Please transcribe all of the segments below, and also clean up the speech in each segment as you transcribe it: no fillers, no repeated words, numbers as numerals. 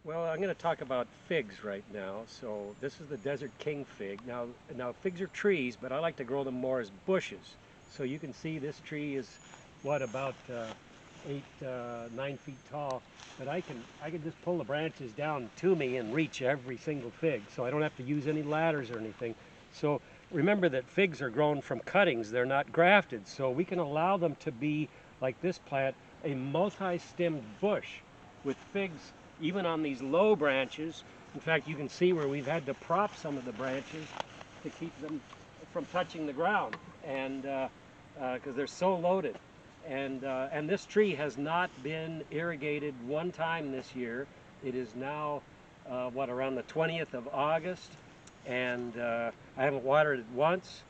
Well, I'm going to talk about figs right now. So this is the Desert King fig. Now figs are trees, but I like to grow them more as bushes. So you can see this tree is what about 9 feet tall. But I can just pull the branches down to me and reach every single fig. So I don't have to use any ladders or anything. So remember that figs are grown from cuttings. They're not grafted. So we can allow them to be, like this plant, a multi-stemmed bush with figs even on these low branches. In fact, you can see where we've had to prop some of the branches to keep them from touching the ground, and because they're so loaded. And this tree has not been irrigated one time this year. It is now around the 20th of August, and I haven't watered it once.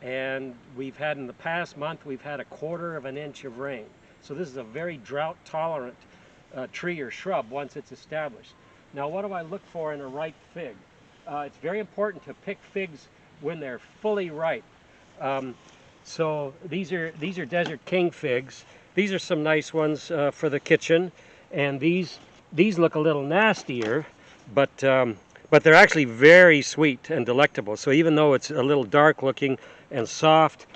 And we've had, in the past month, we've had 1/4 of an inch of rain. So this is a very drought tolerant tree or shrub once it's established. Now, what do I look for in a ripe fig? It's very important to pick figs when they're fully ripe. So these are Desert King figs. These are some nice ones for the kitchen, and these look a little nastier, but they're actually very sweet and delectable. So even though it's a little dark looking and soft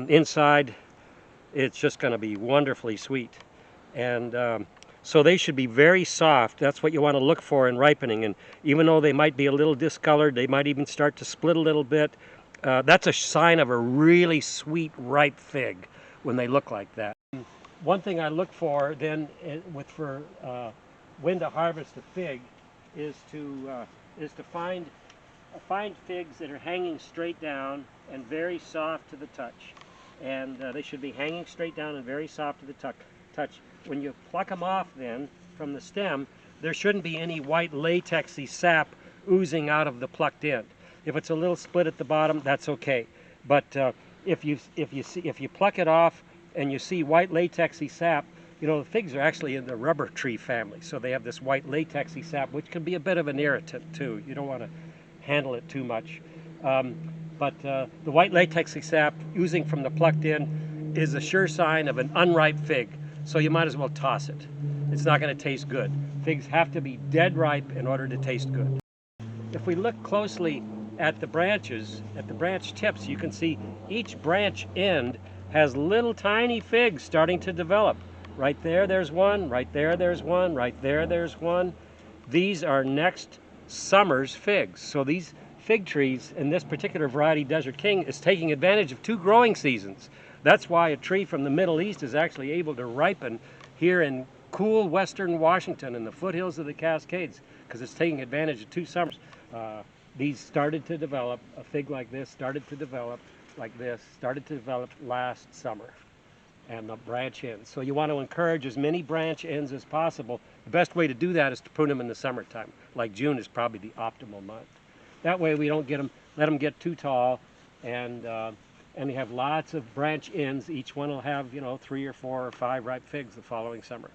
inside, it's just going to be wonderfully sweet. And so they should be very soft. That's what you want to look for in ripening. And even though they might be a little discolored, they might even start to split a little bit. That's a sign of a really sweet, ripe fig when they look like that. One thing I look for then for when to harvest a fig is to find figs that are hanging straight down and very soft to the touch. And they should be hanging straight down and very soft to the touch. When you pluck them off then from the stem, there shouldn't be any white latexy sap oozing out of the plucked end. If it's a little split at the bottom, that's okay. But if you pluck it off and you see white latexy sap, you know, the figs are actually in the rubber tree family, so they have this white latexy sap, which can be a bit of an irritant too. You don't want to handle it too much. But the white latexy sap oozing from the plucked end is a sure sign of an unripe fig, so you might as well toss it. It's not going to taste good. Figs have to be dead ripe in order to taste good. If we look closely at the branches, at the branch tips, you can see each branch end has little tiny figs starting to develop. Right there, there's one. Right there, there's one. Right there, there's one. These are next summer's figs. So these fig trees in this particular variety, Desert King, is taking advantage of 2 growing seasons. That's why a tree from the Middle East is actually able to ripen here in cool western Washington in the foothills of the Cascades, because it's taking advantage of 2 summers. These started to develop, a fig like this started to develop like this, started to develop last summer, and the branch ends. So you want to encourage as many branch ends as possible. The best way to do that is to prune them in the summertime. Like June is probably the optimal month. That way we don't let them get too tall, and you have lots of branch ends. Each one will have, 3 or 4 or 5 ripe figs the following summer.